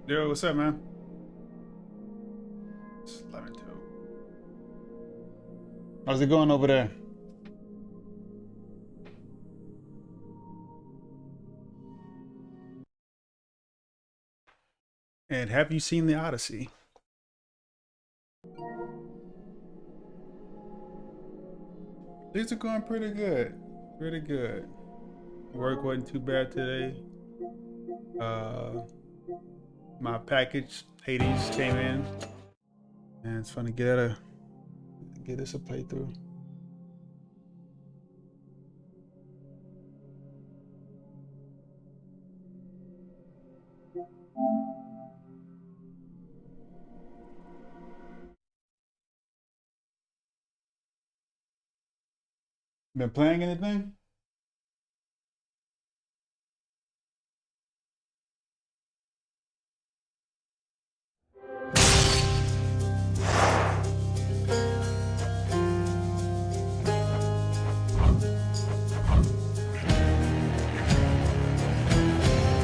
Yo, what's up, man? It's 11 2. How's it going over there? And have you seen the Odyssey? These are going pretty good. Pretty good. Work wasn't too bad today. Uh, my package, Hades, came in. And it's fun to get this a playthrough. Been playing anything?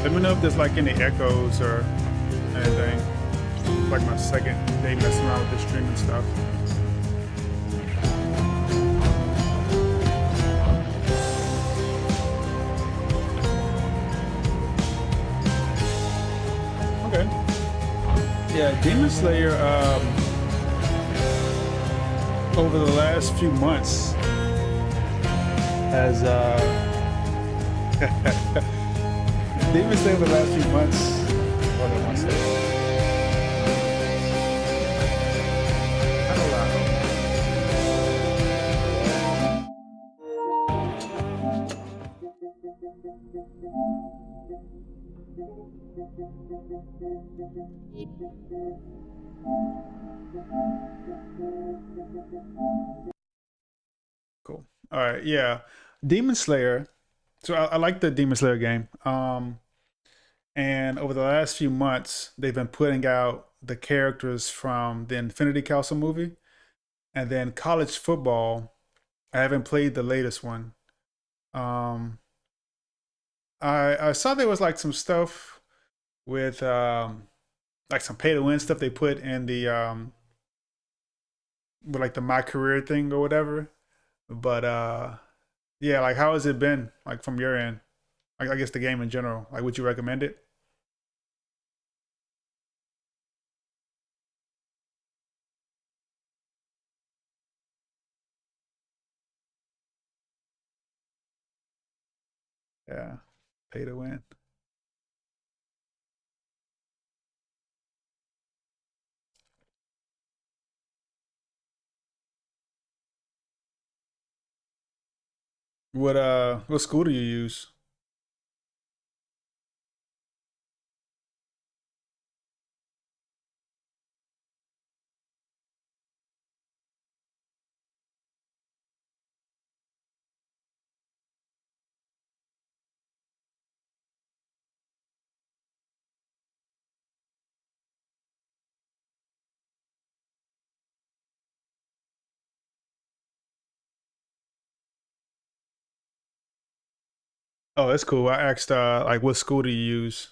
Let me know if there's like any echoes or anything. It's like my second day messing around with the streaming stuff. Okay. Yeah, Demon Slayer, over the last few months has Demon Slayer over the last few months. Hold on one second. Not cool. All right, yeah. Demon Slayer. So I like the Demon Slayer game. And over the last few months, they've been putting out the characters from the Infinity Council movie, and then college football. I haven't played the latest one. Um, I saw there was like some stuff with like some pay to win stuff they put in the with like the my career thing or whatever. But yeah, like how has it been like from your end? Like I guess the game in general. Like would you recommend it? Yeah, pay to win. What school do you use? Oh, that's cool. I asked like what school do you use?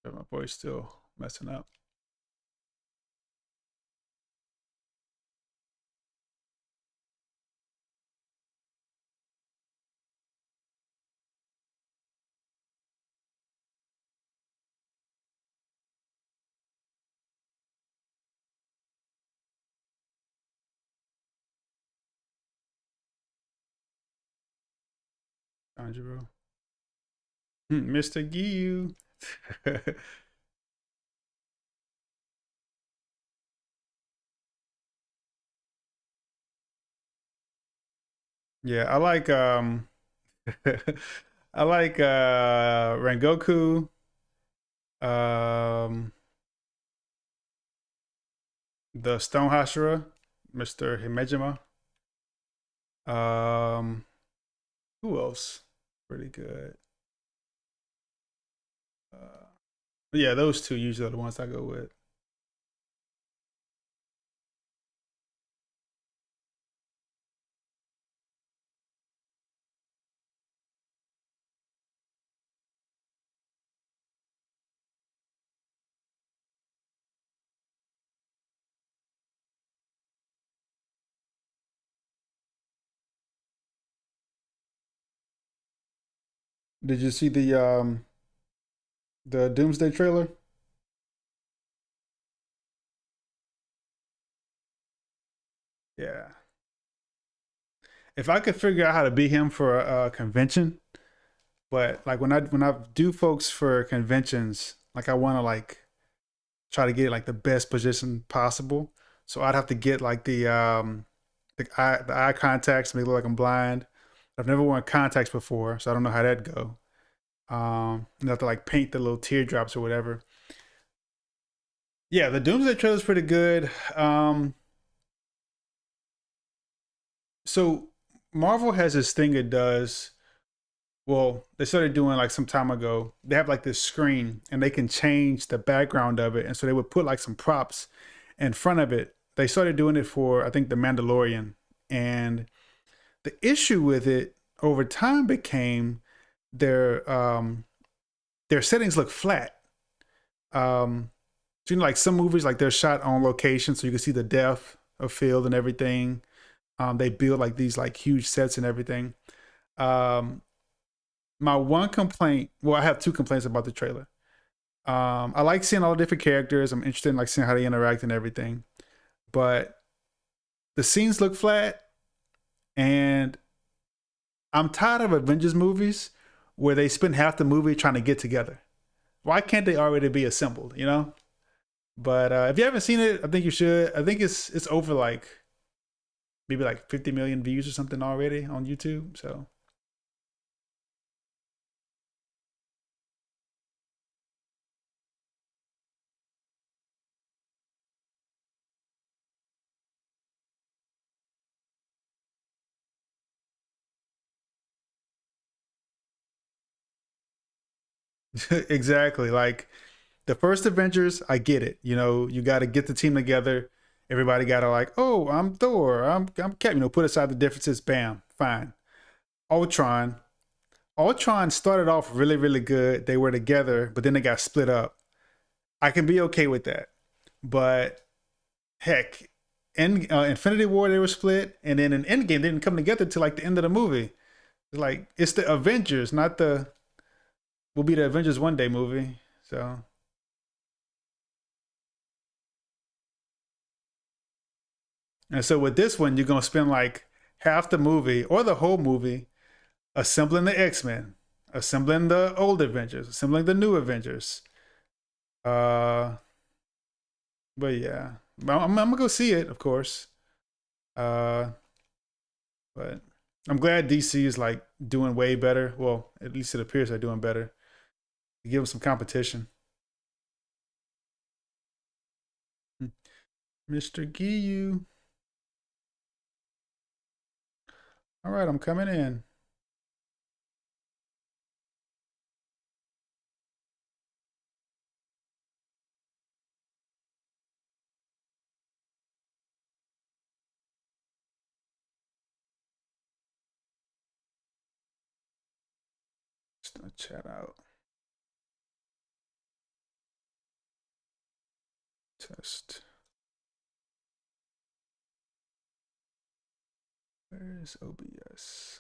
My boy's still messing up. Tanjiro. Mr. Giyu. Yeah, I like I like Rengoku. Um The Stone Hashira, Mr. Himejima. Um, who else? Pretty good. Uh, yeah, those two usually are the ones I go with. Did you see the Doomsday trailer? Yeah. If I could figure out how to beat him for a convention, but like when I do folks for conventions, like I want to like try to get like the best position possible. So I'd have to get like the eye contacts, make it look like I'm blind. I've never worn contacts before, so I don't know how that'd go. You have to like paint the little teardrops or whatever. Yeah, the Doomsday trailer is pretty good. So Marvel has this thing it does. Well, they started doing like some time ago. They have like this screen and they can change the background of it. And so they would put like some props in front of it. They started doing it for I think The Mandalorian. And the issue with it over time became their their settings look flat. So, you know, like some movies, like they're shot on location, so you can see the depth of field and everything. They build like these like huge sets and everything. Um, my one complaint, well, I have two complaints about the trailer. I like seeing all the different characters. I'm interested in like seeing how they interact and everything. But the scenes look flat, and I'm tired of Avengers movies where they spend half the movie trying to get together. Why can't they already be assembled? You know. But if you haven't seen it, I think you should. I think it's over like maybe like 50 million views or something already on YouTube. So exactly, like the first Avengers, I get it. You know, you got to get the team together. Everybody got to like, oh, I'm Thor, I'm Cap. You know, put aside the differences. Bam, fine. Ultron, Ultron started off really good. They were together, but then they got split up. I can be okay with that, but heck, in Infinity War they were split, and then in Endgame they didn't come together till like the end of the movie. It's like it's the Avengers, not the will be the Avengers one day movie. So and so with this one, you're gonna spend like half the movie or the whole movie assembling the X Men, assembling the old Avengers, assembling the new Avengers. Uh, but yeah, I'm gonna go see it, of course. Uh, but I'm glad DC is like doing way better. Well, at least it appears they're doing better. Give them some competition. Mr. Giyu. All right, I'm coming in. Just gonna chat out. Test. Where's OBS?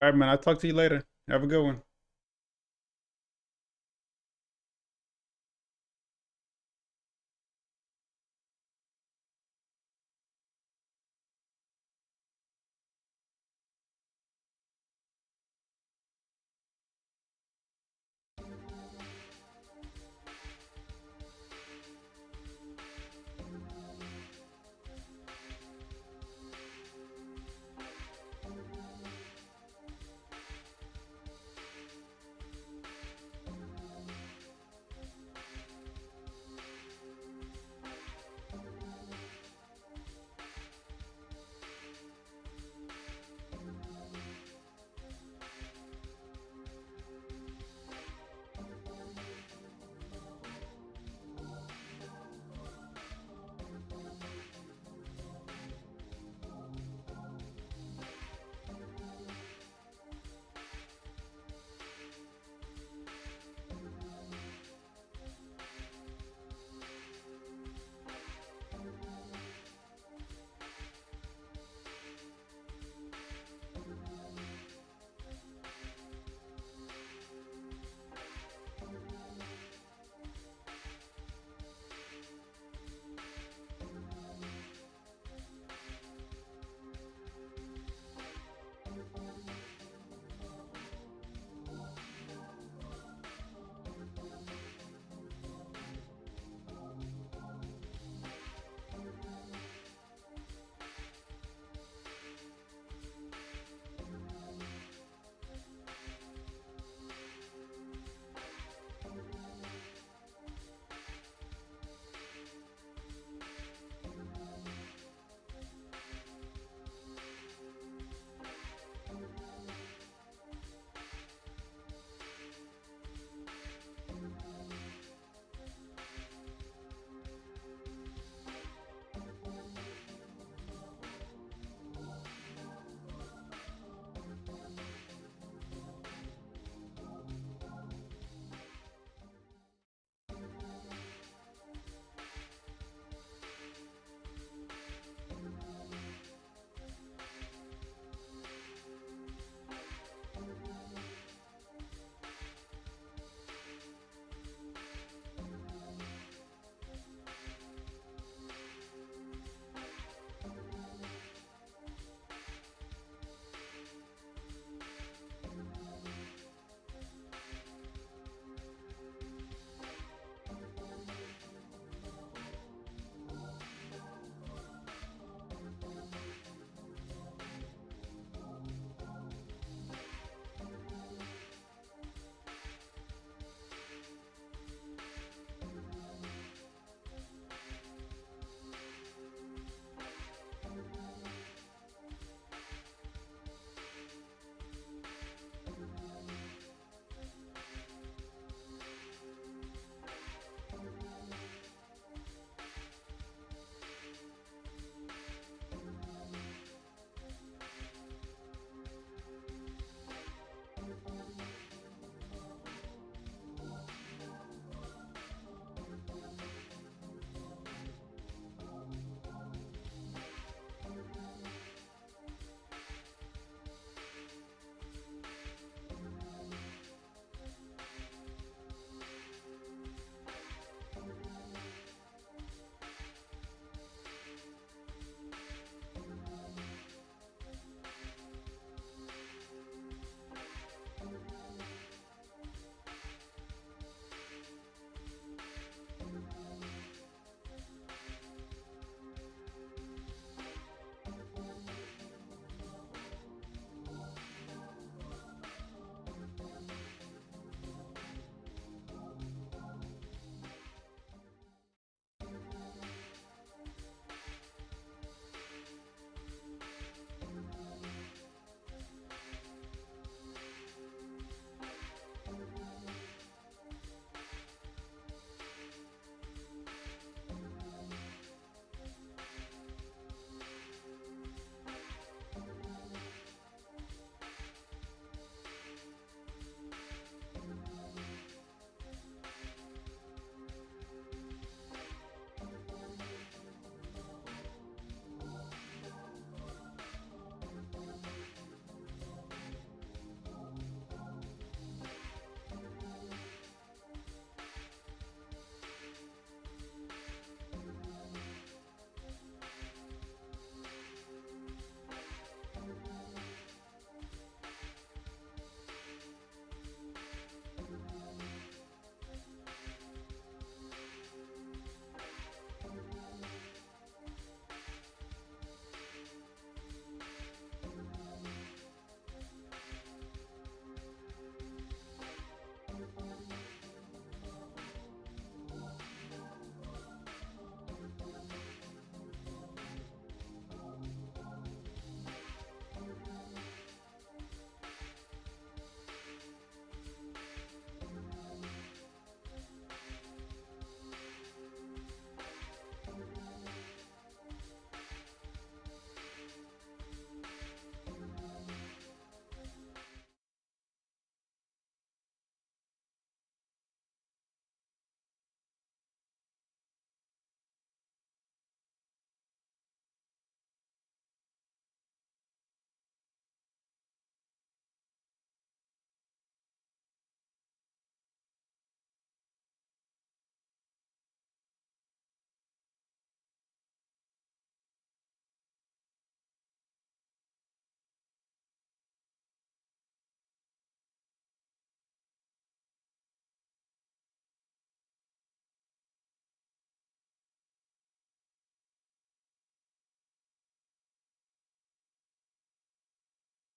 All right, man. I'll talk to you later. Have a good one.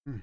Hmm.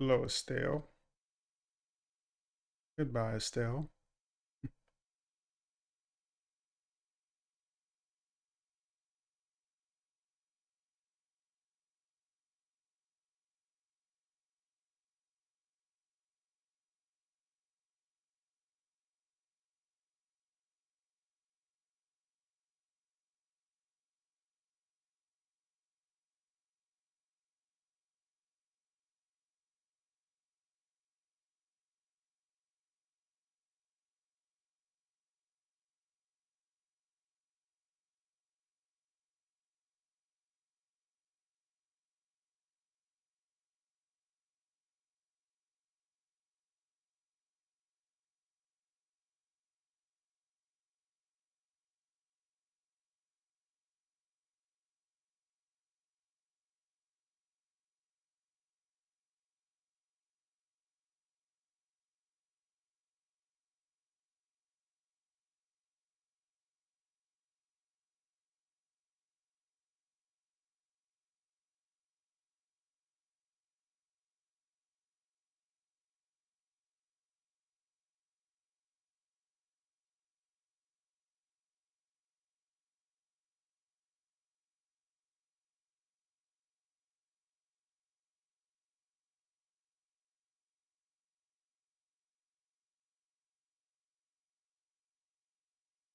Hello, Estelle. Goodbye, Estelle.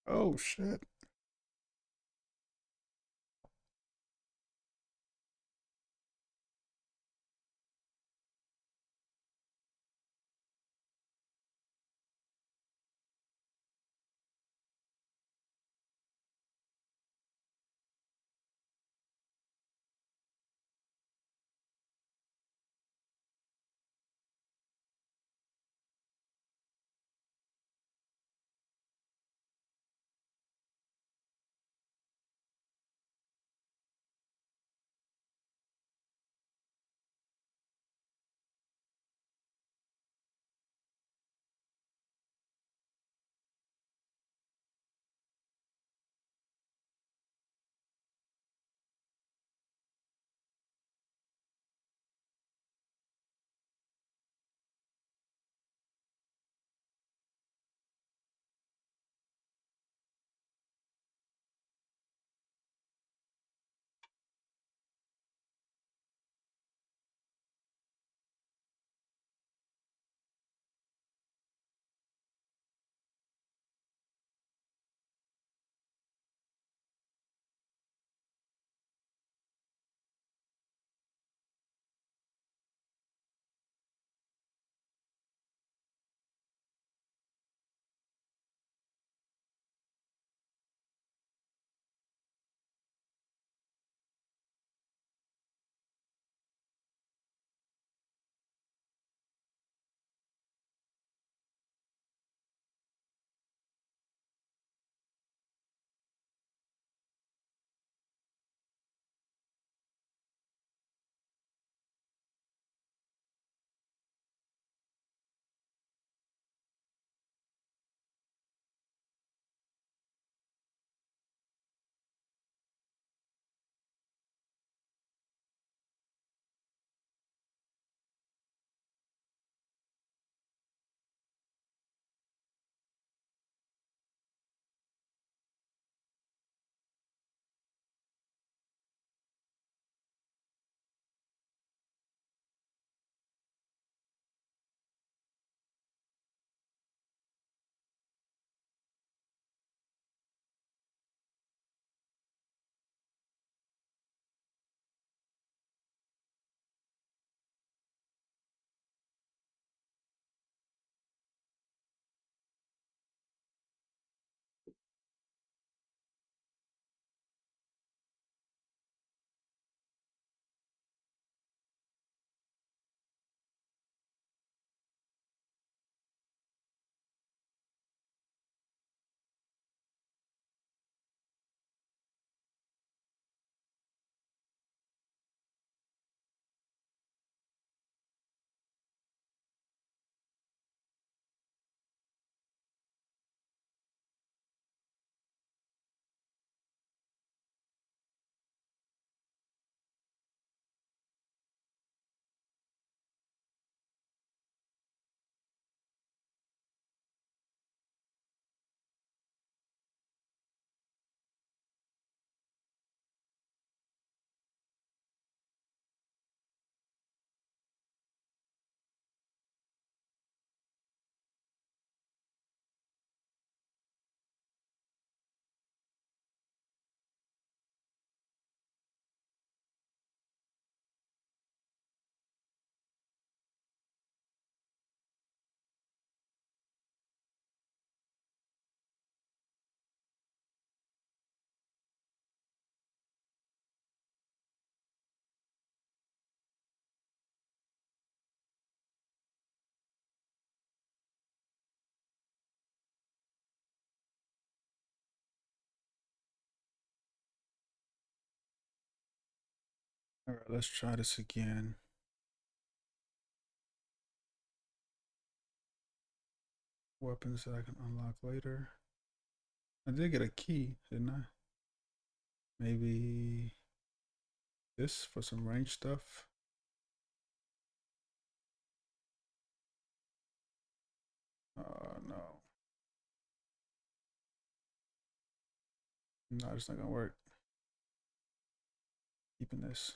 Oh, shit. All right, let's try this again. Weapons that I can unlock later. I did get a key, didn't I? Maybe this for some range stuff. No. No, it's not gonna work. Keeping this.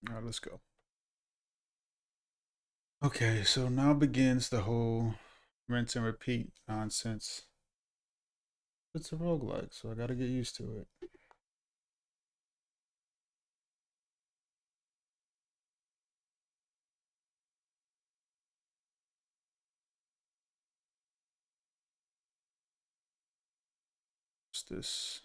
All right, let's go. Okay, so now begins the whole rinse and repeat nonsense. It's a roguelike, so I gotta get used to it. What's this?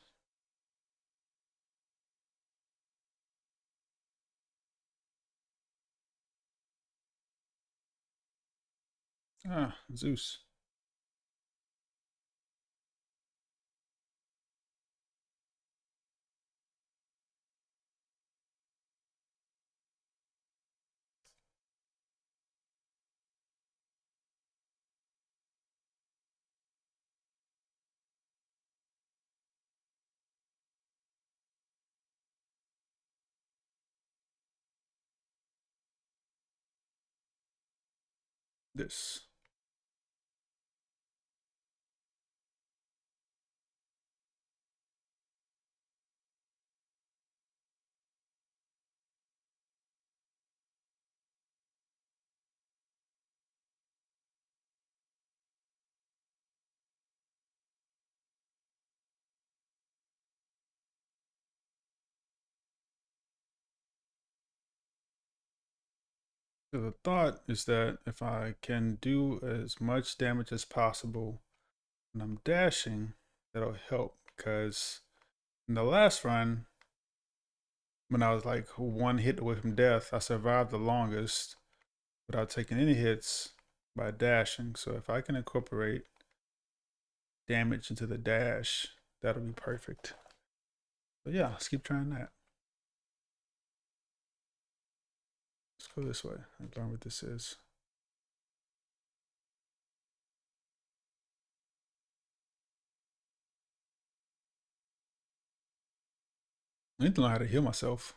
Ah, Zeus. This. So the thought is that if I can do as much damage as possible when I'm dashing, that'll help. Because in the last run, when I was like one hit away from death, I survived the longest without taking any hits by dashing. So if I can incorporate damage into the dash, that'll be perfect. But yeah, let's keep trying that. Let's go this way and learn what this is. I need to know how to heal myself.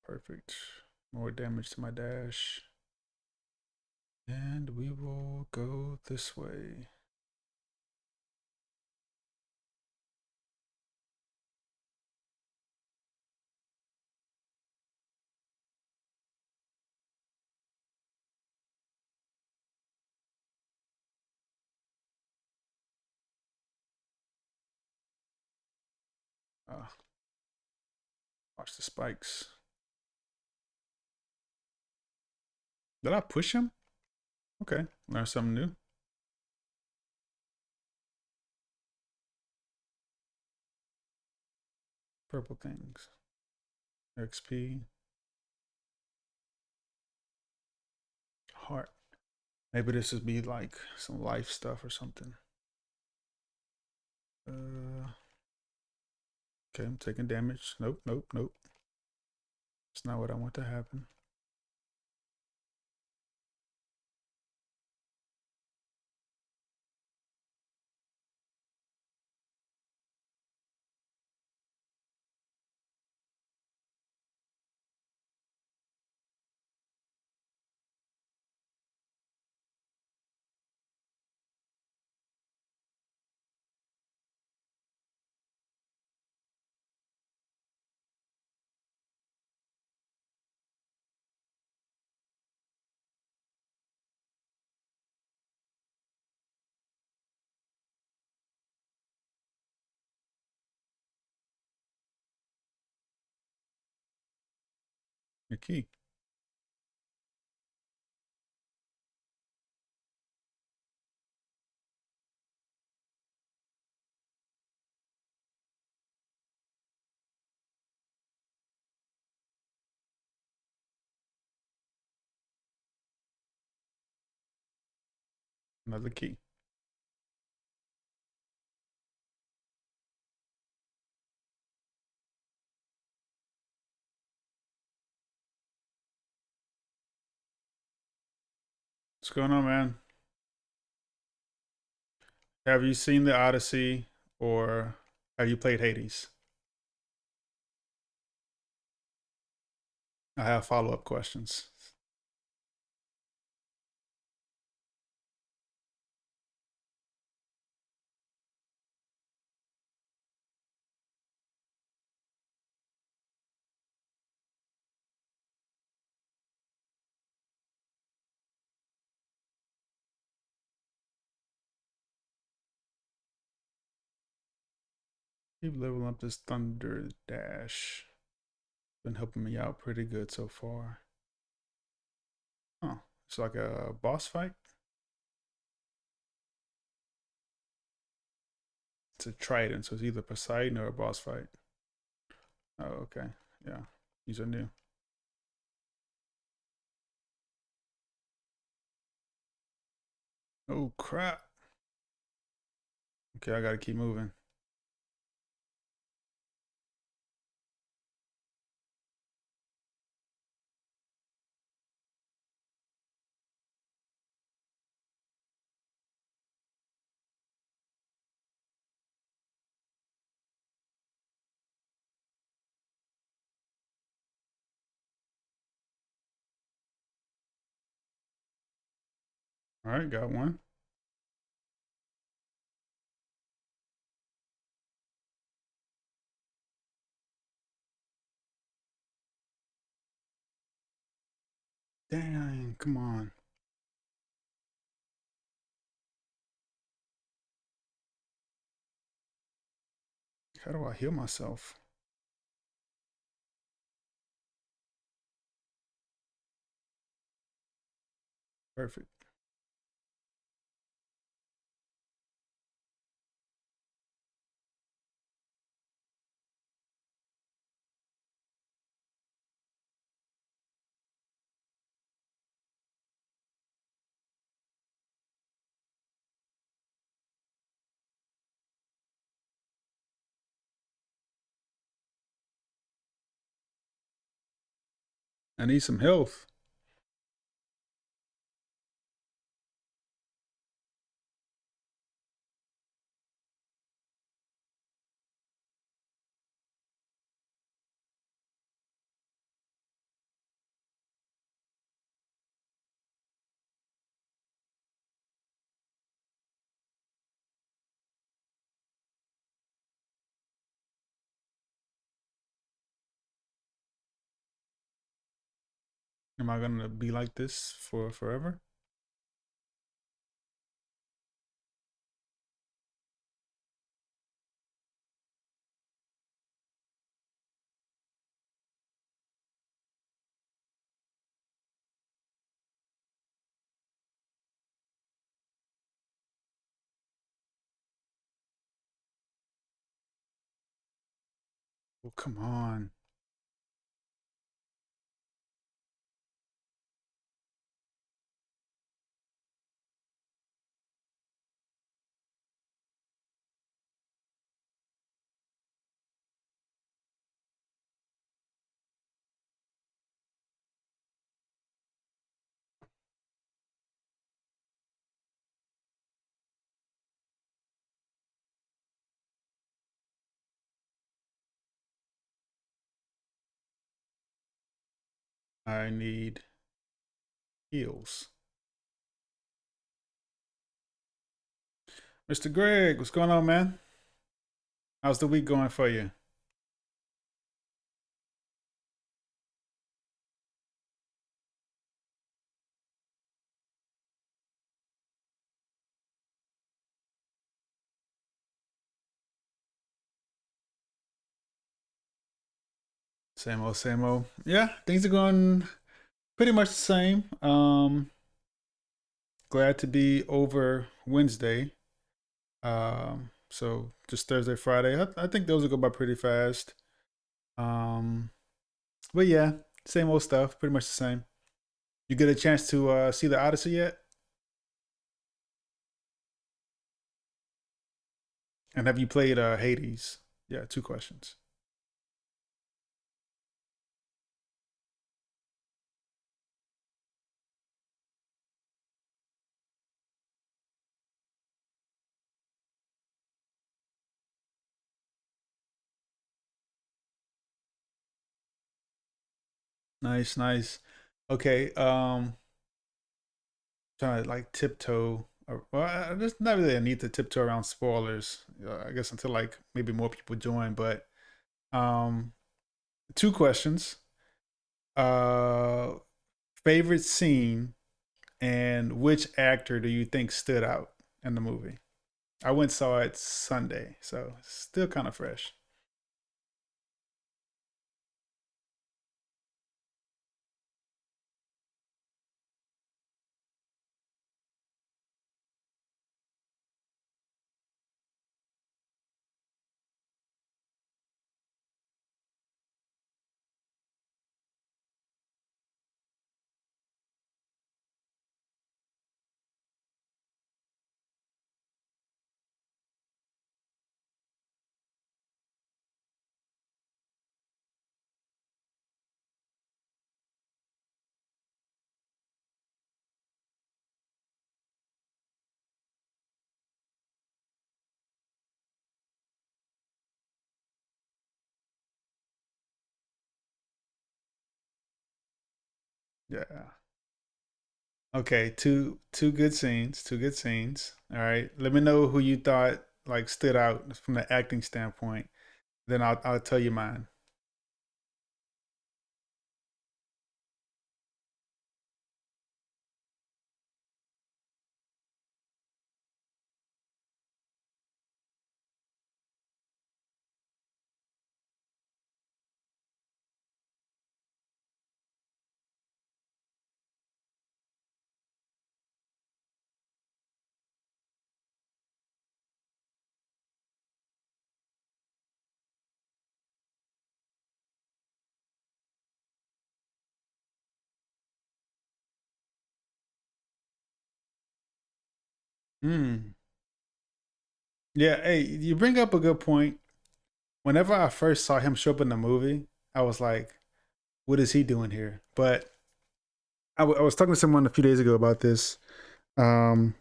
Perfect. More damage to my dash. And we will go this way. Ah, watch the spikes. Did I push him? Okay, learn something new. Purple things. XP. Heart. Maybe this would be like some life stuff or something. Okay, I'm taking damage. Nope, nope, nope. It's not what I want to happen. Your key. Another key. What's going on, man? Have you seen the Odyssey or have you played Hades? I have follow-up questions. Keep leveling up this Thunder Dash. Been helping me out pretty good so far. Oh, it's like a boss fight. It's a Trident, so it's either Poseidon or a boss fight. Oh, okay. Yeah, these are new. Oh, crap. Okay, I gotta keep moving. All right, got one. Dang, come on. How do I heal myself? Perfect. I need some health. Am I gonna be like this for forever? Oh, come on. I need heals. Mr. Greg, what's going on, man? How's the week going for you? Same old, same old. Yeah, things are going pretty much the same. Glad to be over Wednesday. So just Thursday, Friday. I think those will go by pretty fast. Um, but yeah, same old stuff. Pretty much the same. You get a chance to see the Odyssey yet? And have you played Hades? Yeah, two questions. Nice, nice. Okay. Trying to like tiptoe. There's not really a need to tiptoe around spoilers. I guess until like maybe more people join. But um, two questions. Uh, favorite scene and which actor do you think stood out in the movie? I went and saw it Sunday, so it's still kind of fresh. Yeah. Okay, two good scenes, two good scenes. All right. Let me know who you thought like stood out from the acting standpoint. Then I'll tell you mine. Hmm. Yeah, hey, you bring up a good point. Whenever I first saw him show up in the movie, I was like, what is he doing here? But I was talking to someone a few days ago about this. Um,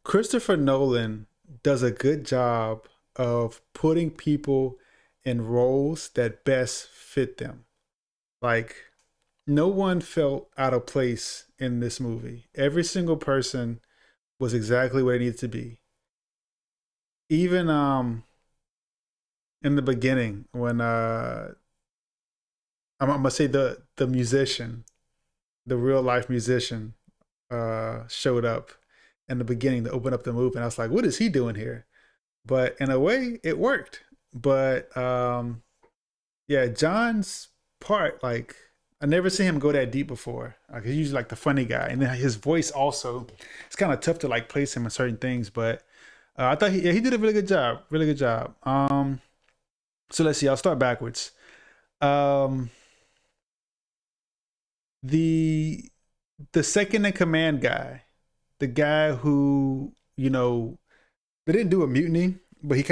Christopher Nolan does a good job of putting people in roles that best fit them. Like, no one felt out of place in this movie. Every single person was exactly where they needed to be. Even in the beginning when I'm gonna say the musician, the real life musician, showed up in the beginning to open up the movie, and I was like, "What is he doing here?" But in a way, it worked. But yeah, John's part, like, I never seen him go that deep before. Like, he's usually like the funny guy, and then his voice also. It's kind of tough to like place him in certain things, but I thought he did a really good job. Really good job. So let's see. I'll start backwards. Um, the the second in command guy, the guy who they didn't do a mutiny, but he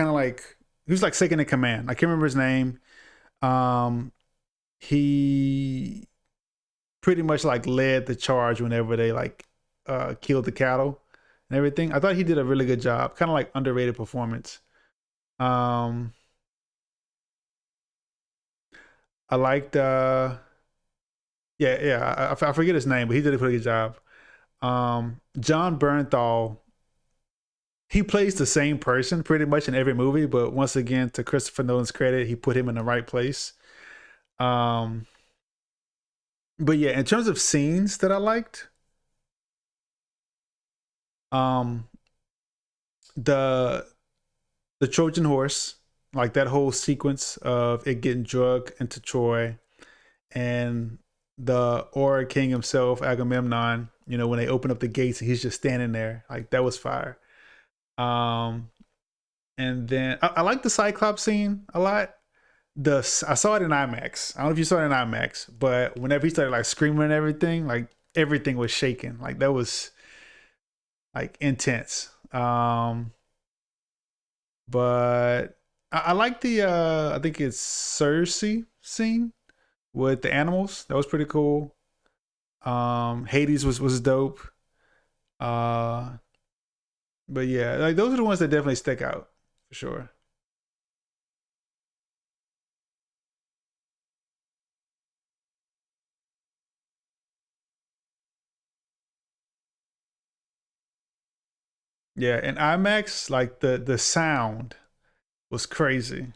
was like second in command. I can't remember his name. Um, he pretty much like led the charge whenever they like killed the cattle and everything. I thought he did a really good job. Kind of like underrated performance. Um, I liked yeah, I forget his name, but he did a pretty good job. John Bernthal, he plays the same person pretty much in every movie, but once again, to Christopher Nolan's credit, he put him in the right place. Um, but yeah, in terms of scenes that I liked, um, the the Trojan horse, like that whole sequence of it getting drugged into Troy. and the Aura King himself, Agamemnon. You know, when they open up the gates and he's just standing there, like that was fire. Um, and then I like the Cyclops scene a lot. The I saw it in IMAX. I don't know if you saw it in IMAX, but whenever he started like screaming and everything, like everything was shaking. Like that was like intense. But I like the I think it's Cersei scene with the animals. That was pretty cool. Hades was dope. Uh, but yeah, like those are the ones that definitely stick out for sure. Yeah, and IMAX, like the sound was crazy.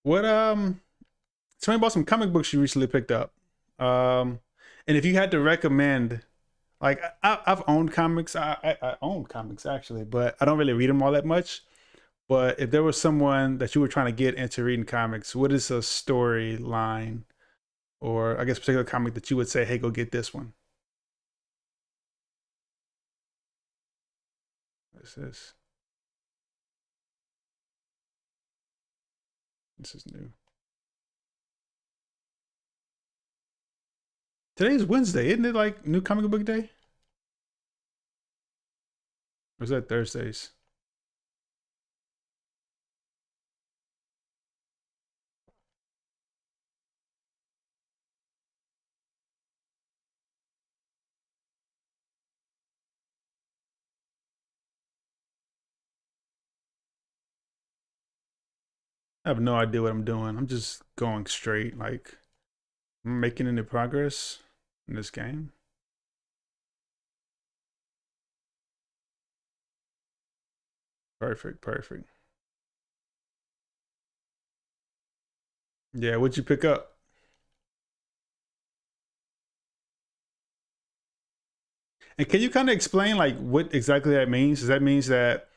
What tell me about some comic books you recently picked up. Um, and if you had to recommend, like I've owned comics, I own comics actually, but I don't really read them all that much. But if there was someone that you were trying to get into reading comics, what is a storyline or I guess particular comic that you would say, hey, go get this one? This is this is new. Today's Wednesday, isn't it? Like new comic book day? Or is that Thursdays? I have no idea what I'm doing. I'm just going straight. Like I'm making any progress in this game. Perfect, perfect. Yeah, what'd you pick up? And can you kind of explain like what exactly that means? Does that means that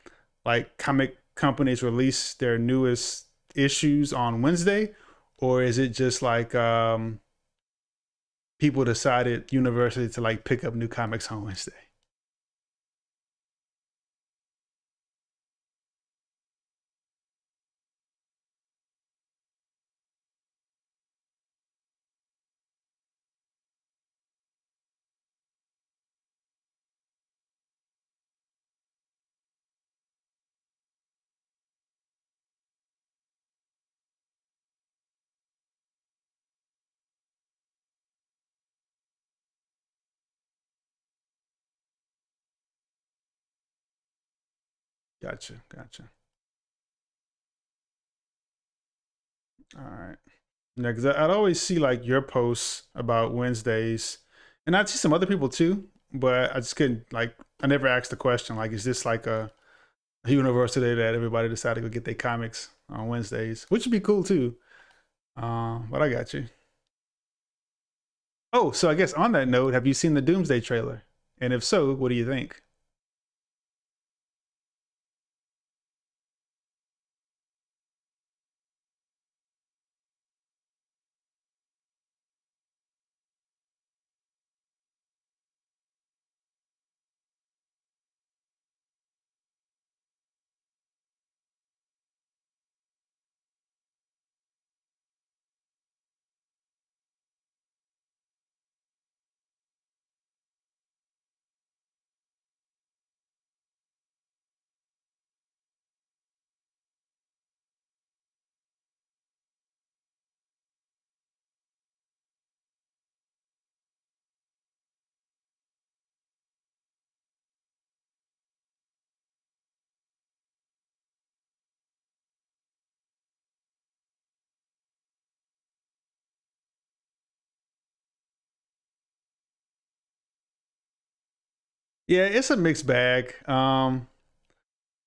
like comic companies release their newest issues on Wednesday, or is it just like people decided universally to like pick up new comics on Wednesday? Gotcha, gotcha. All right. Yeah, because I'd always see like your posts about Wednesdays, and I'd see some other people too, but I just couldn't like. I never asked the question like, is this like a university that everybody decided to go get their comics on Wednesdays, which would be cool too. But I got you. Oh, so I guess on that note, have you seen the Doomsday trailer? And if so, what do you think? Yeah, it's a mixed bag.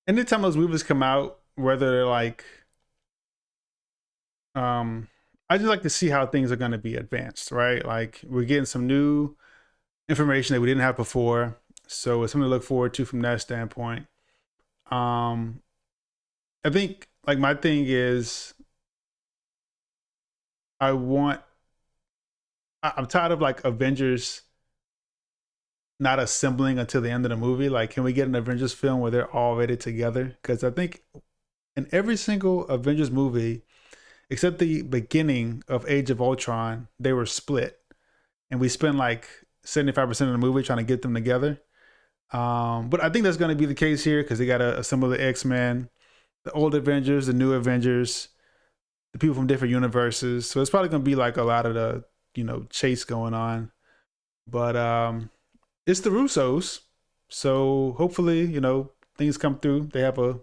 Anytime those movies come out, whether they're like, um, I just like to see how things are going to be advanced, right? Like we're getting some new information that we didn't have before, so it's something to look forward to from that standpoint. Um, I think like my thing is I want I'm tired of like Avengers not assembling until the end of the movie. Like, can we get an Avengers film where they're already together? Because I think in every single Avengers movie, except the beginning of Age of Ultron, they were split, and we spent like 75% of the movie trying to get them together. But I think that's going to be the case here because they got to assemble the X Men, the old Avengers, the new Avengers, the people from different universes. So it's probably going to be like a lot of the chase going on. But it's the Russos, so hopefully things come through. They have a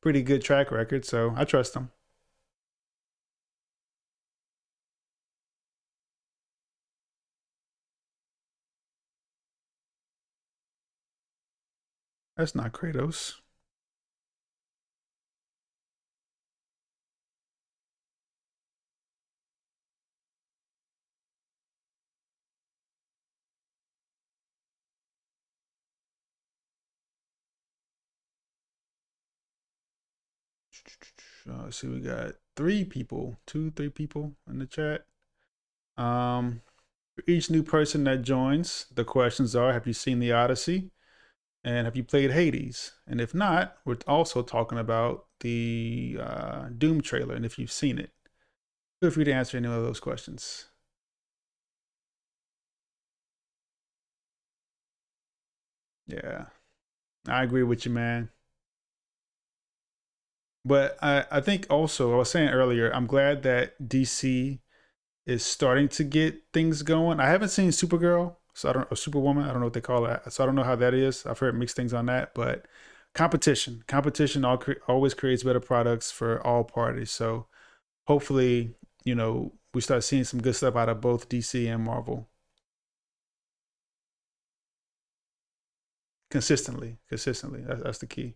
pretty good track record, so I trust them. That's not Kratos. Let's see, we got three people, two, three people in the chat. For each new person that joins, the questions are: have you seen the Odyssey? And have you played Hades? And if not, we're also talking about the Doom trailer. And if you've seen it, feel free to answer any of those questions. Yeah, I agree with you, man. But I think also, I was saying earlier, I'm glad that DC is starting to get things going. I haven't seen Supergirl, so I don't, or Superwoman, I don't know what they call it. So I don't know how that is. I've heard mixed things on that, but competition always creates better products for all parties. So hopefully, we start seeing some good stuff out of both DC and Marvel consistently. Consistently, that's the key.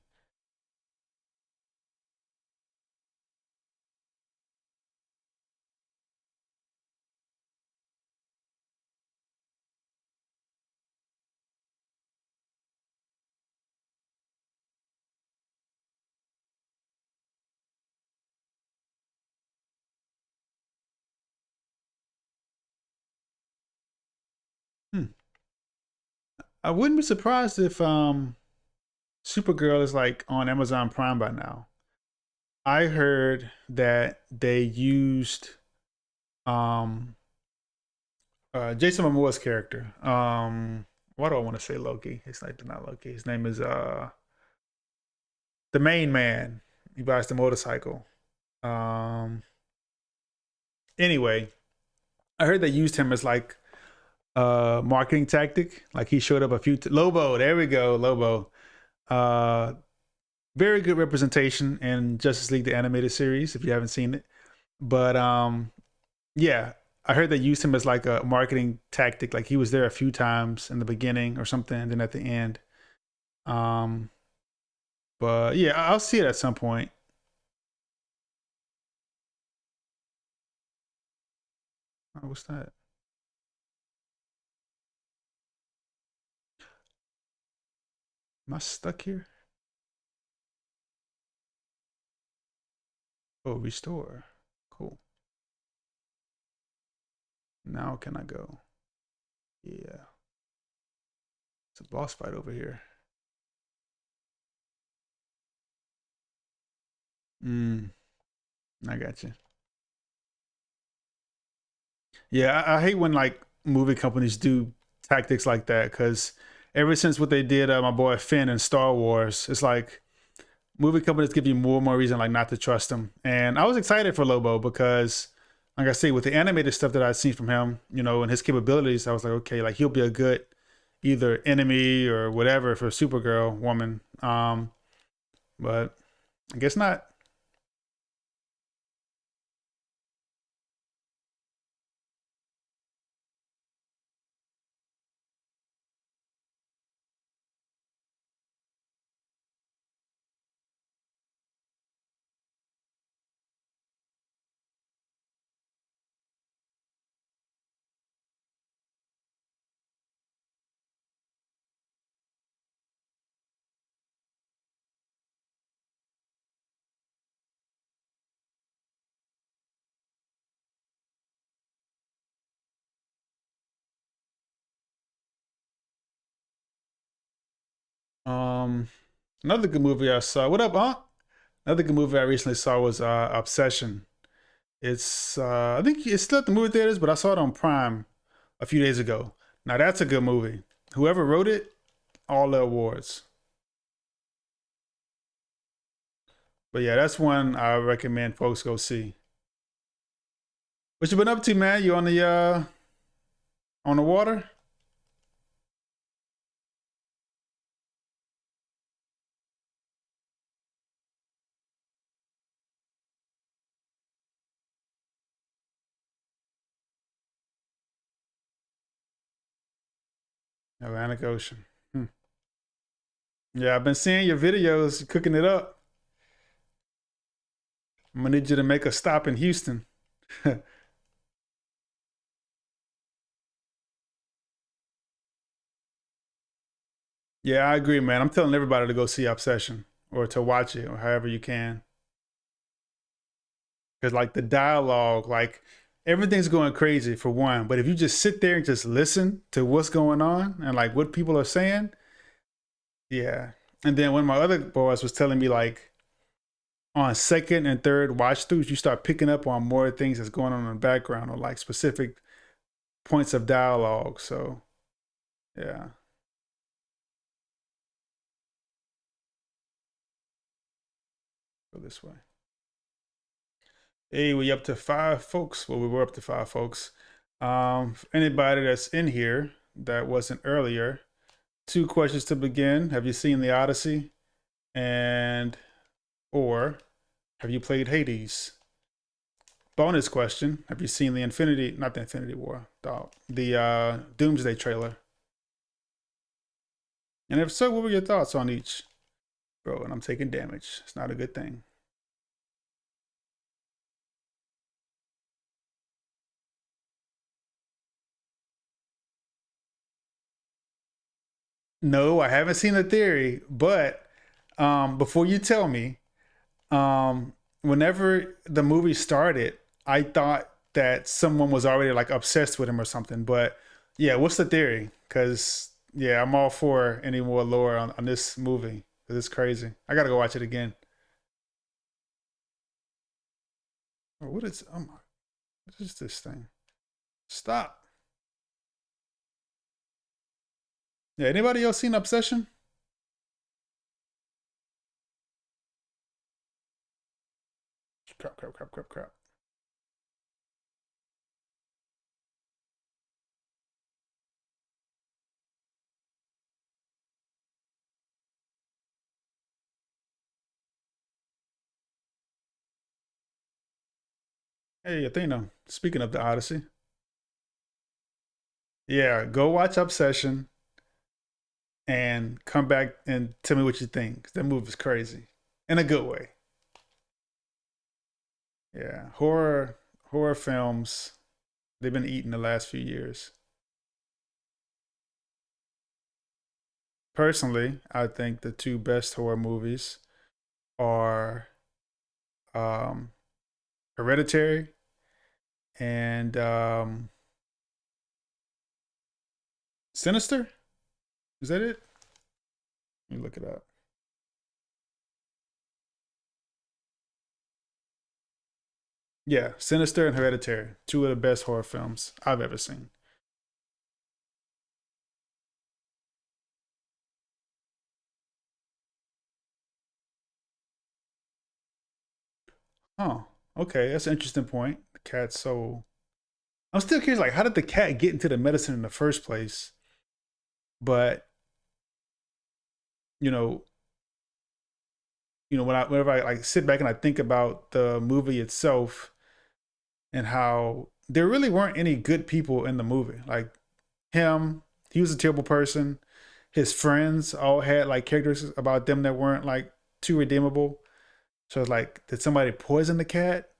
Hmm. I wouldn't be surprised if Supergirl is like on Amazon Prime by now. I heard that they used um Jason Momoa's character. Why do I want to say Loki? It's like not Loki. His name is the main man. He buys the motorcycle. Um anyway, I heard they used him as like marketing tactic. Like he showed up Lobo, there we go, Lobo. Uh Very good representation in Justice League the animated series if you haven't seen it. But yeah, I heard they used him as like a marketing tactic. Like he was there a few times in the beginning or something, and then at the end. Um, but yeah, I'll see it at some point. Oh, what's that? Am I stuck here? Oh, restore. Cool. Now can I go? Yeah, it's a boss fight over here. Mm, I got you. Yeah, I hate when like movie companies do tactics like that because ever since what they did, my boy Finn in Star Wars, it's like movie companies give you more and more reason like not to trust him. And I was excited for Lobo because, like I say, with the animated stuff that I've seen from him, and his capabilities, I was like, okay, like he'll be a good either enemy or whatever for Supergirl woman. But I guess not. Another good movie I saw. What up, huh? Another good movie I recently saw was Obsession. It's I think it's still at the movie theaters, but I saw it on Prime a few days ago. Now that's a good movie. Whoever wrote it, all the awards. But yeah, that's one I recommend folks go see. What you been up to, man? You on the water? Atlantic Ocean. Hmm. Yeah, I've been seeing your videos cooking it up. I'm gonna need you to make a stop in Houston. Yeah, I agree, man. I'm telling everybody to go see Obsession or to watch it or however you can. Because like the dialogue, like everything's going crazy for one. But if you just sit there and just listen to what's going on and like what people are saying, yeah. And then when my other boys was telling me like on second and third watch throughs, you start picking up on more things that's going on in the background or like specific points of dialogue. So yeah, go this way. Hey, we up to five folks. Well, we were up to five folks. For anybody that's in here that wasn't earlier, two questions to begin. Have you seen the Odyssey? And or have you played Hades? Bonus question: have you seen the Infinity, not the Infinity War, the Doomsday trailer? And if so, what were your thoughts on each? Bro, and I'm taking damage. It's not a good thing. No, I haven't seen the theory, but before you tell me, whenever the movie started, I thought that someone was already like obsessed with him or something. But yeah, what's the theory? Because yeah, I'm all for any more lore on this movie. 'Cause it's crazy. I gotta go watch it again. Oh, what is? Oh my! What is this thing? Stop. Yeah. Anybody else seen Obsession? Crap! Crap! Crap! Crap! Crap! Hey, Athena. Speaking of the Odyssey, yeah, go watch Obsession and come back and tell me what you think. 'Cause that movie is crazy in a good way. Yeah, horror films, they've been eating the last few years. Personally, I think the two best horror movies are um, Hereditary and Sinister. Is that it? Let me look it up. Yeah, Sinister and Hereditary, two of the best horror films I've ever seen. Oh, okay, that's an interesting point. The cat's soul. I'm still curious, like, how did the cat get into the medicine in the first place? But you know, whenever I like sit back and I think about the movie itself and how there really weren't any good people in the movie. Like him, he was a terrible person. His friends all had like characters about them that weren't like too redeemable. So it's like, did somebody poison the cat?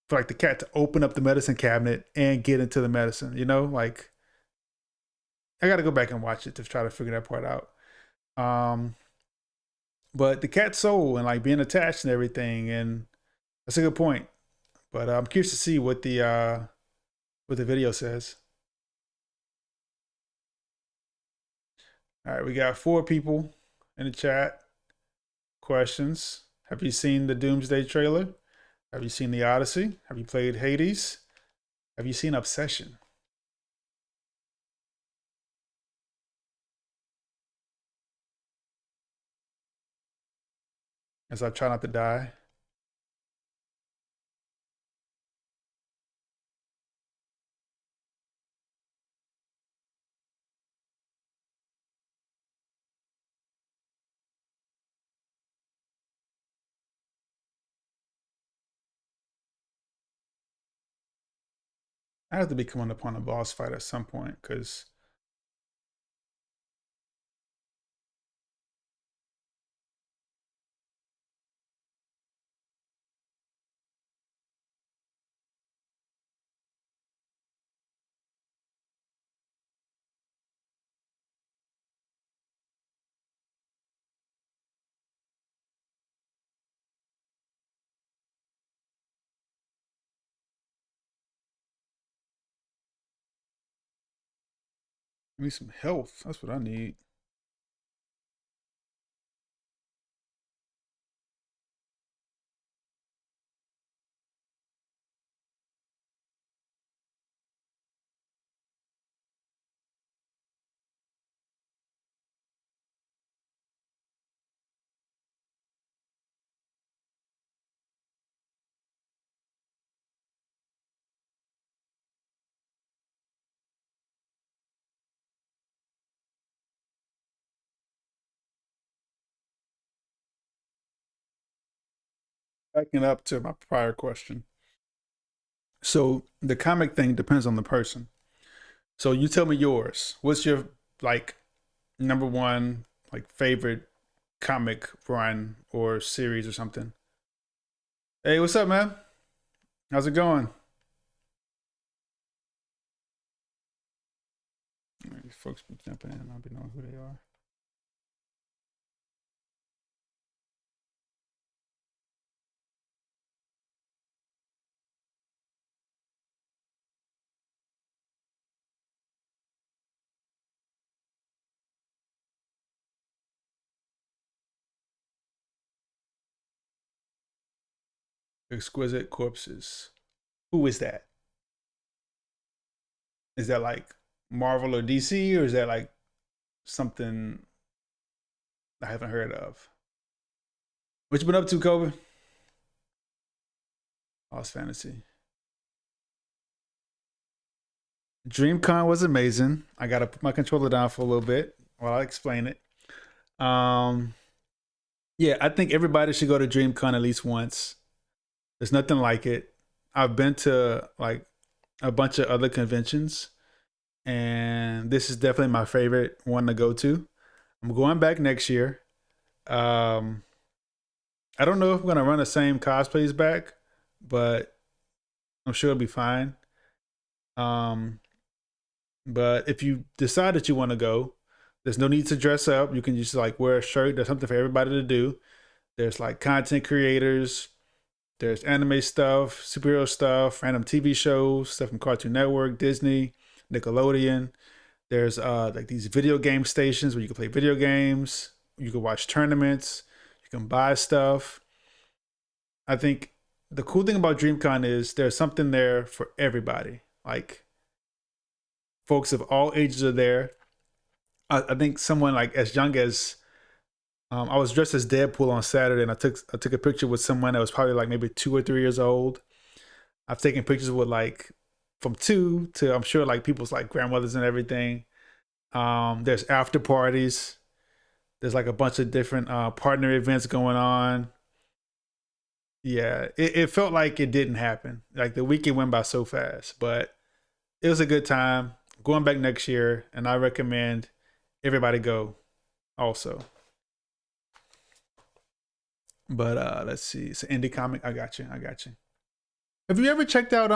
For like the cat to open up the medicine cabinet and get into the medicine, like I got to go back and watch it to try to figure that part out. Um, but the cat's soul and like being attached and everything, and that's a good point. But I'm curious to see what the video says. All right, we got 4 people in the chat. Questions. Have you seen the Doomsday trailer? Have you seen the Odyssey? Have you played Hades? Have you seen Obsession? As I try not to die. I have to be coming upon a boss fight at some point because I need some health. That's what I need. Backing up to my prior question. So the comic thing depends on the person. So you tell me yours. What's your like number one like favorite comic run or series or something? Hey, what's up, man? How's it going? These folks be jumping in. I'll be knowing who they are. Exquisite Corpses. Who is that? Is that like Marvel or DC, or is that like something I haven't heard of? What you been up to, Kobe? Lost Fantasy. DreamCon was amazing. I gotta put my controller down for a little bit while I explain it. Um, yeah, I think everybody should go to DreamCon at least once. There's nothing like it. I've been to like a bunch of other conventions, and this is definitely my favorite one to go to. I'm going back next year. Um, I don't know if I'm gonna run the same cosplays back, but I'm sure it'll be fine. Um, but if you decide that you want to go, there's no need to dress up. You can just like wear a shirt. There's something for everybody to do. There's like content creators. There's anime stuff, superhero stuff, random TV shows, stuff from Cartoon Network, Disney, Nickelodeon. There's like these video game stations where you can play video games. You can watch tournaments. You can buy stuff. I think the cool thing about DreamCon is there's something there for everybody. Like folks of all ages are there. I think someone like as young as I was dressed as Deadpool on Saturday, and I took a picture with someone that was probably like maybe 2 or 3 years old. I've taken pictures with like from 2 to I'm sure like people's like grandmothers and everything. There's after parties. There's like a bunch of different partner events going on. Yeah, it felt like it didn't happen. Like the weekend went by so fast, but it was a good time. Going back next year, and I recommend everybody go also. But let's see. It's an indie comic. I got you. I got you. Have you ever checked out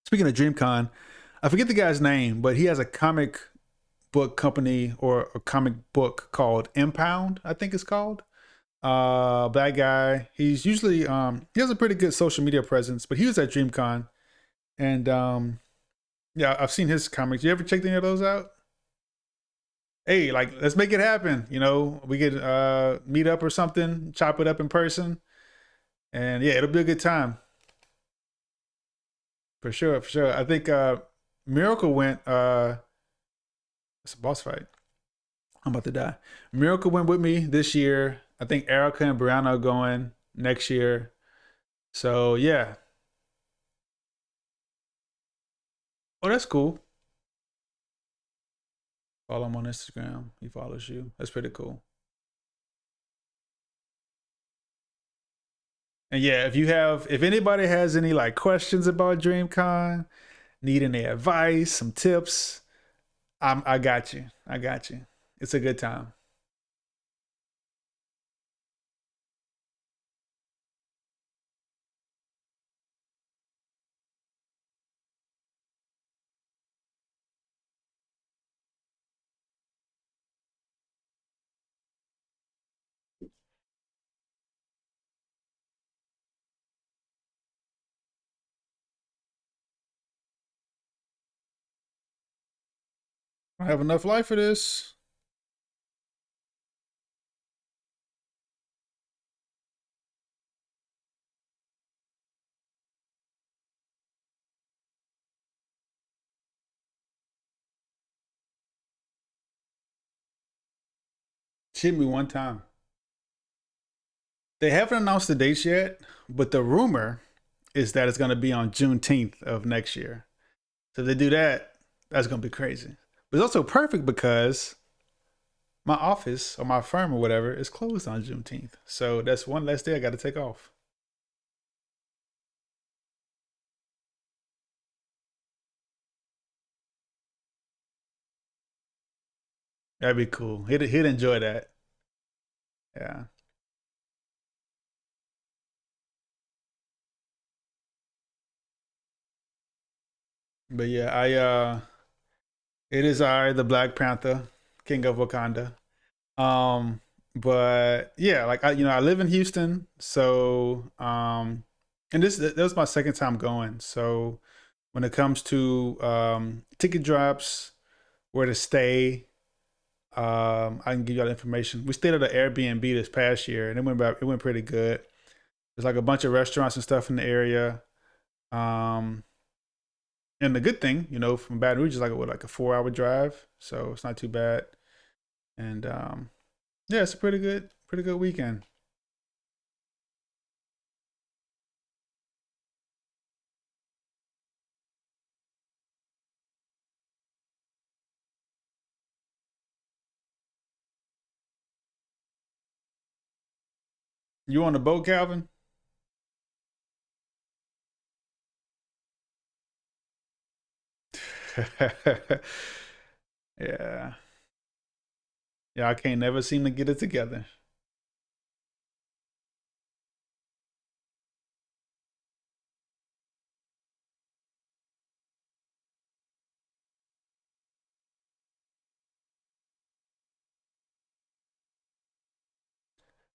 speaking of DreamCon, I forget the guy's name, but he has a comic book company or a comic book called Impound, I think it's called. That guy, he's usually he has a pretty good social media presence, but he was at DreamCon and yeah, I've seen his comics. You ever checked any of those out? Hey, like let's make it happen. You know, we could meet up or something, chop it up in person, and yeah, it'll be a good time for sure. For sure. I think Miracle went. It's a boss fight. I'm about to die. Miracle went with me this year. I think Erica and Brianna are going next year. So yeah. Oh, that's cool. Follow him on Instagram. He follows you. That's pretty cool. And yeah, if anybody has any like questions about DreamCon, need any advice, some tips, I got you. I got you. It's a good time. I have enough life for this. Hit me one time. They haven't announced the dates yet, but the rumor is that it's going to be on Juneteenth of next year. So if they do that, that's going to be crazy. But it's also perfect because my office or my firm or whatever is closed on Juneteenth. So that's one less day I got to take off. That'd be cool. He'd enjoy that. Yeah. But yeah, I it is I, the Black Panther, King of Wakanda. Um, but yeah, like I live in Houston, so and this was my second time going. So when it comes to ticket drops, where to stay, I can give you all the information. We stayed at an Airbnb this past year, and it went pretty good. There's like a bunch of restaurants and stuff in the area. Um, and the good thing, from Baton Rouge is like a 4 hour drive, so it's not too bad. And yeah, it's a pretty good weekend. You on the boat, Calvin? Yeah, yeah. I can't never seem to get it together.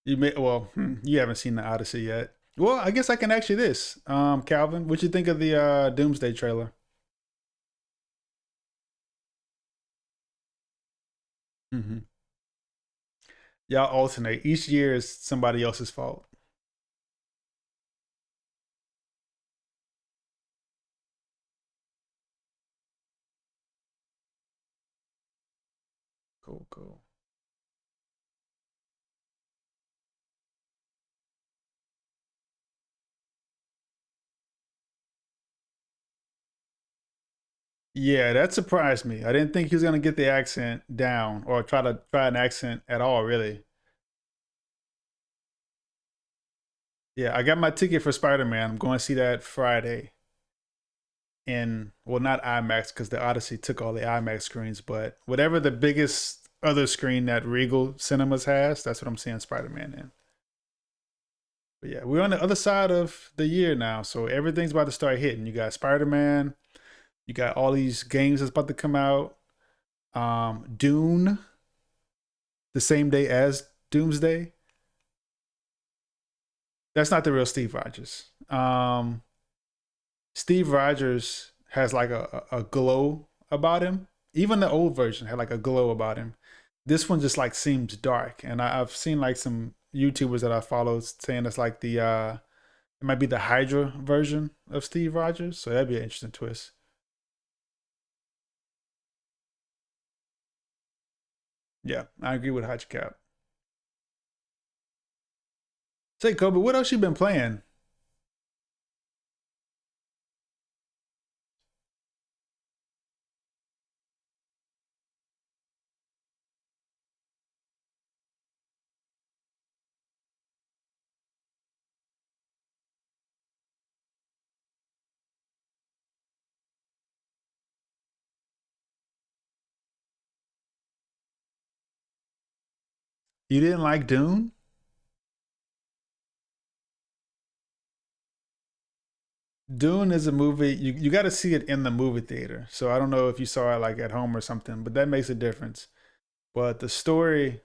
You haven't seen the Odyssey yet. Well, I guess I can ask you this, Calvin. What you think of the Doomsday trailer? Hmm. Y'all alternate. Each year is somebody else's fault. Cool, cool. Yeah, that surprised me. I didn't think he was gonna get the accent down or try an accent at all, really. Yeah, I got my ticket for Spider-Man. I'm going to see that Friday in, well, not IMAX because the Odyssey took all the IMAX screens, but whatever the biggest other screen that Regal Cinemas has, that's what I'm seeing Spider-Man in. But yeah, we're on the other side of the year now, so everything's about to start hitting. You got Spider-Man, you got all these games that's about to come out. Dune, the same day as Doomsday. That's not the real Steve Rogers. Steve Rogers has like a glow about him, Even the old version had like a glow about him. This one just like seems dark, and I've seen like some YouTubers that I follow saying it's like the it might be the Hydra version of Steve Rogers. So that'd be an interesting twist. Yeah, I agree with Hutch Cap. Say, Kobe, what else you been playing? You didn't like Dune? Dune is a movie you got to see it in the movie theater. So I don't know if you saw it like at home or something, but that makes a difference. But the story,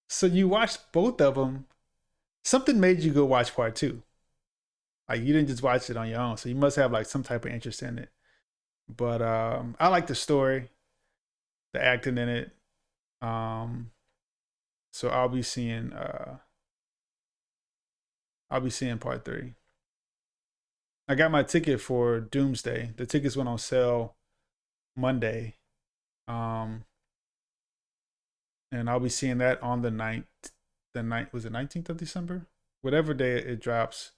so you watched both of them. Something made you go watch part two. Like you didn't just watch it on your own, so you must have like some type of interest in it. But I like the story, the acting in it. Um, so I'll be seeing part three. I got my ticket for Doomsday. The tickets went on sale Monday. Um, and I'll be seeing that on the ninth. The night was it 19th of December? Whatever day it drops.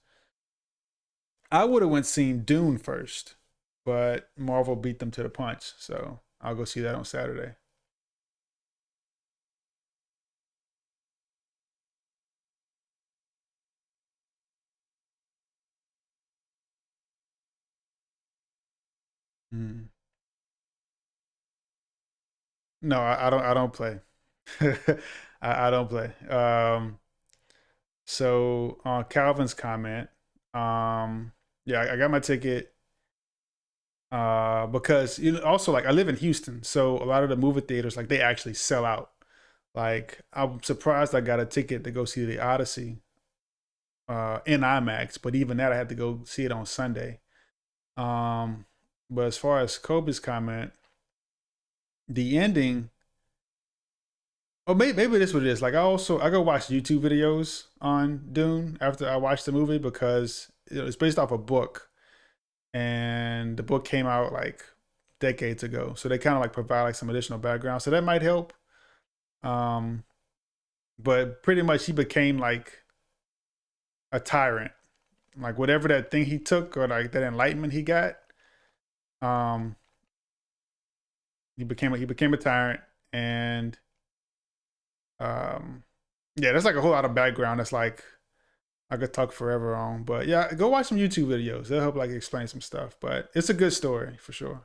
I would have went seen Dune first, but Marvel beat them to the punch. So I'll go see that on Saturday. Mm. No, I don't. I don't play. I don't play. So on Calvin's comment, yeah, I got my ticket because you know, also like I live in Houston, so a lot of the movie theaters like they actually sell out. Like I'm surprised I got a ticket to go see the Odyssey in IMAX, but even that I had to go see it on Sunday. Um, but as far as Kobe's comment, the ending. Oh, maybe this is what it is. Like I go watch YouTube videos on Dune after I watch the movie because it's based off a book, and the book came out like decades ago. So they kind of like provide like some additional background, so that might help. Um, but pretty much he became like a tyrant, like whatever that thing he took or like that enlightenment he got. Um, he became a tyrant, and um, yeah, there's like a whole lot of background that's like I could talk forever on. But yeah, go watch some YouTube videos. They'll help like explain some stuff. But it's a good story for sure.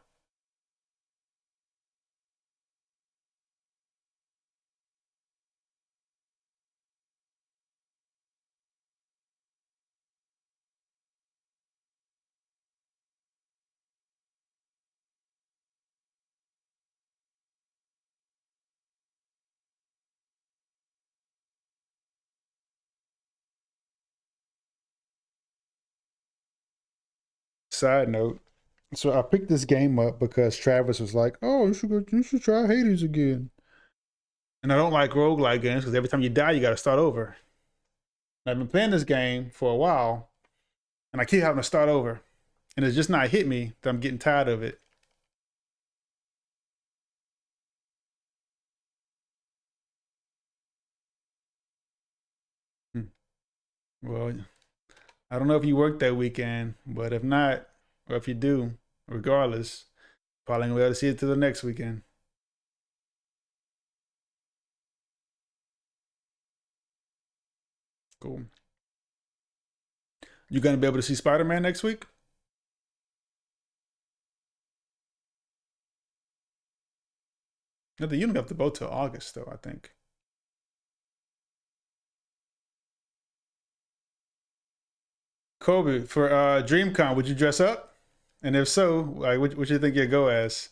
Side note. So I picked this game up because Travis was like, "Oh, you should try Hades again." And I don't like roguelike games because every time you die, you got to start over. And I've been playing this game for a while, and I keep having to start over, and it's just not hit me that I'm getting tired of it. Hmm. Well, I don't know if you work that weekend, but if not, or if you do, regardless, probably gonna be able to see it to the next weekend. Cool. You gonna be able to see Spider Man next week? I think you don't have to go till August though. I think. Kobe for DreamCon, would you dress up? And if so, like, what you think you'd go as?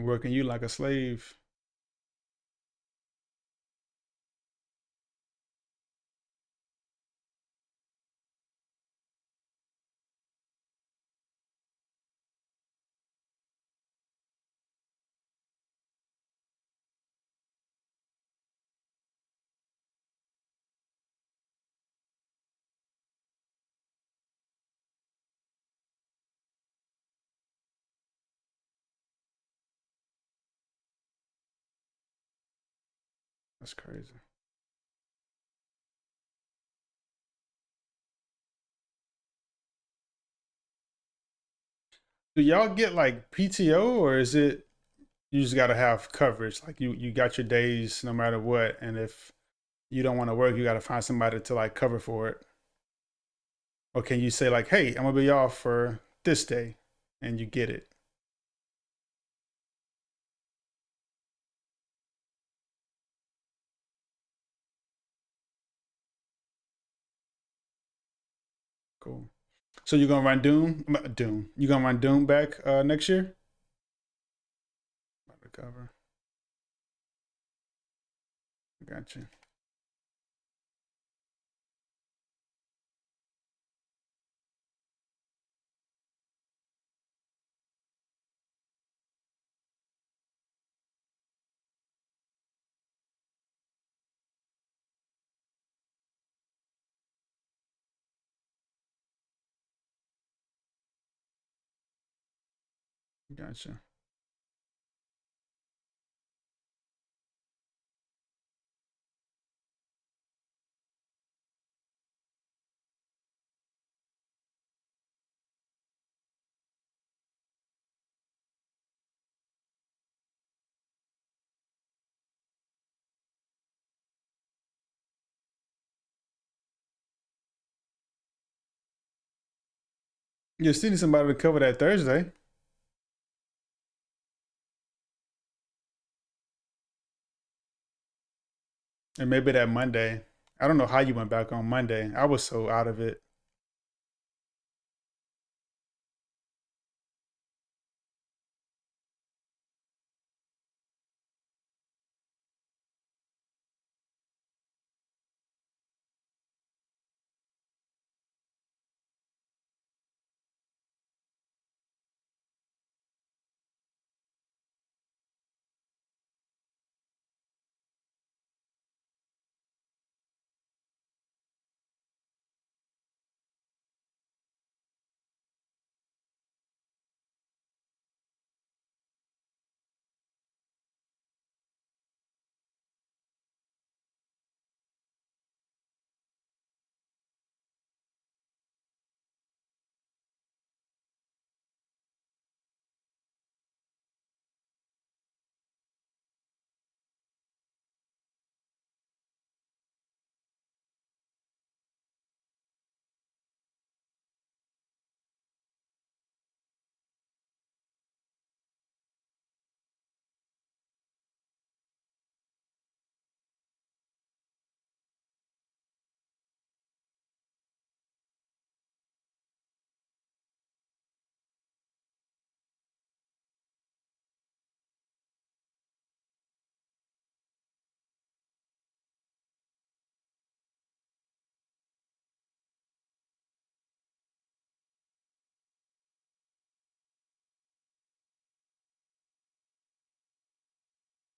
Working you like a slave. That's crazy. Do y'all get like PTO or is it you just gotta have coverage? Like you got your days no matter what, and if you don't want to work, you gotta find somebody to like cover for it. Or can you say like, hey, I'm gonna be off for this day, and you get it? Cool. So you're gonna run Doom? Doom. You gonna run Doom back next year? About to cover. Gotcha. Gotcha. You still need somebody to cover that Thursday, and maybe that Monday. I don't know how you went back on Monday. I was so out of it.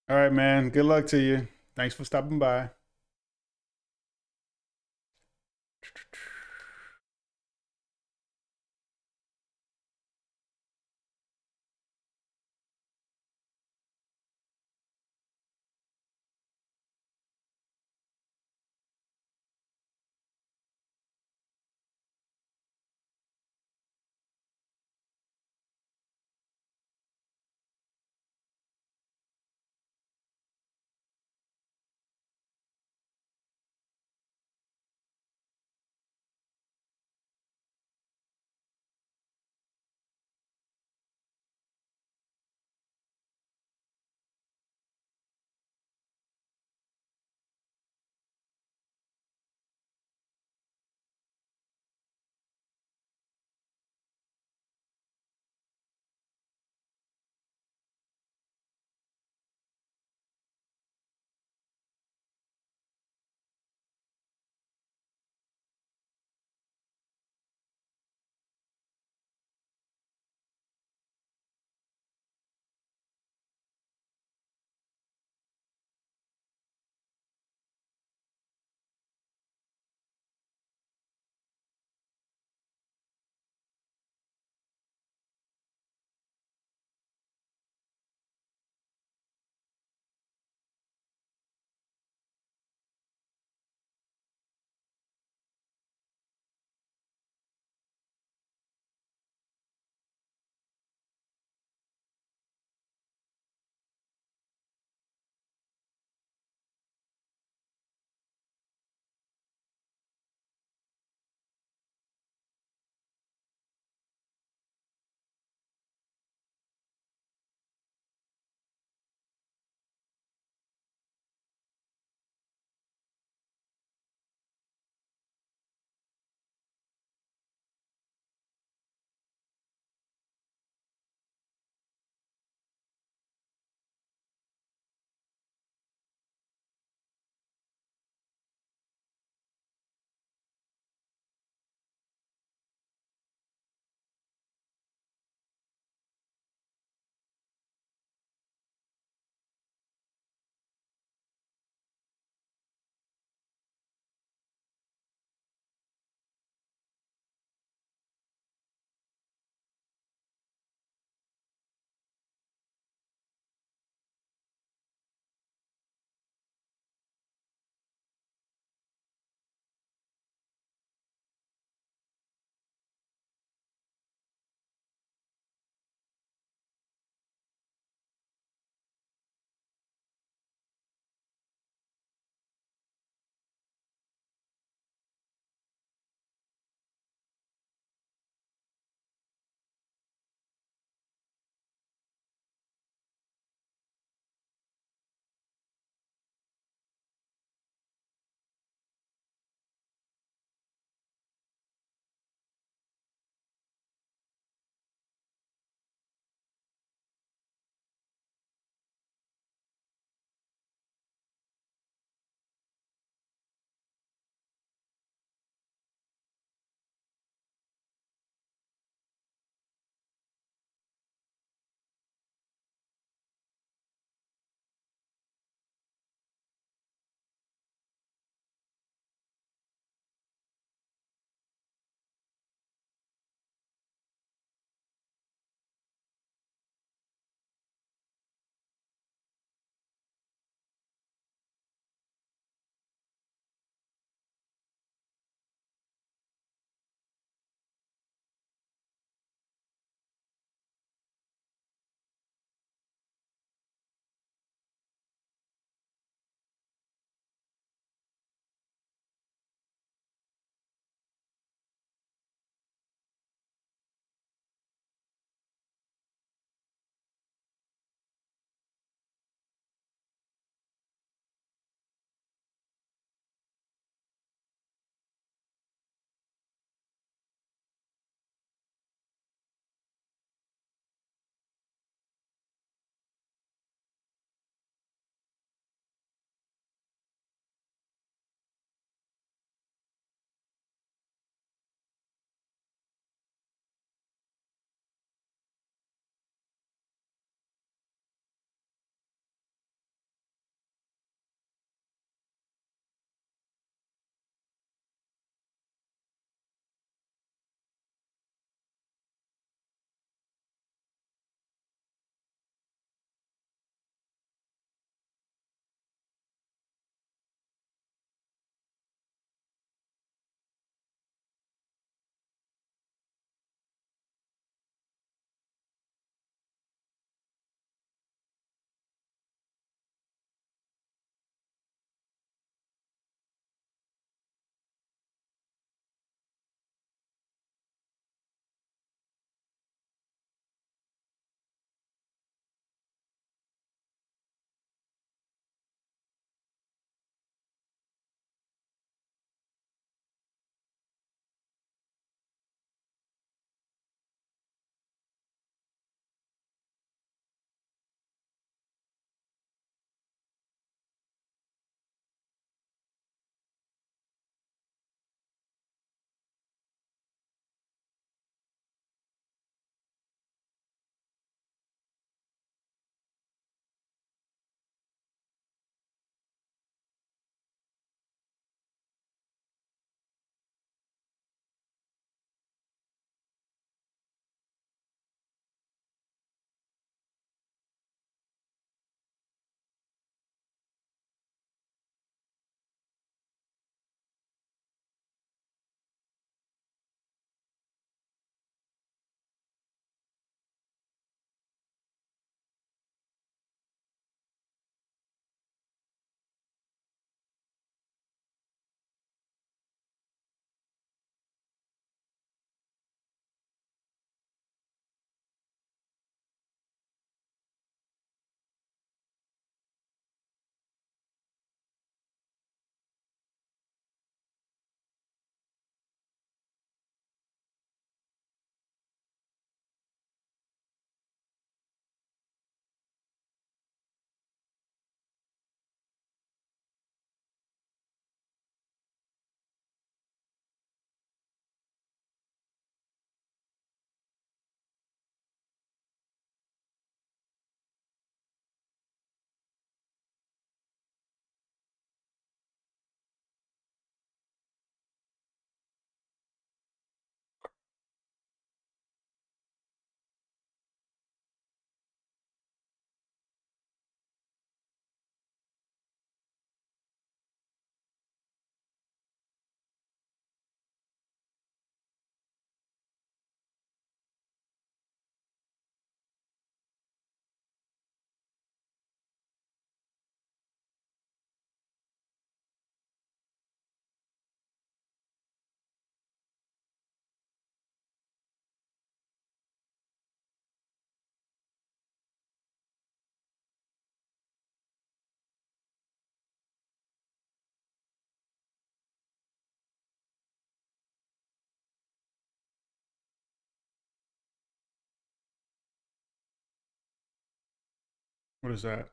All right, man. Good luck to you. Thanks for stopping by. What is that?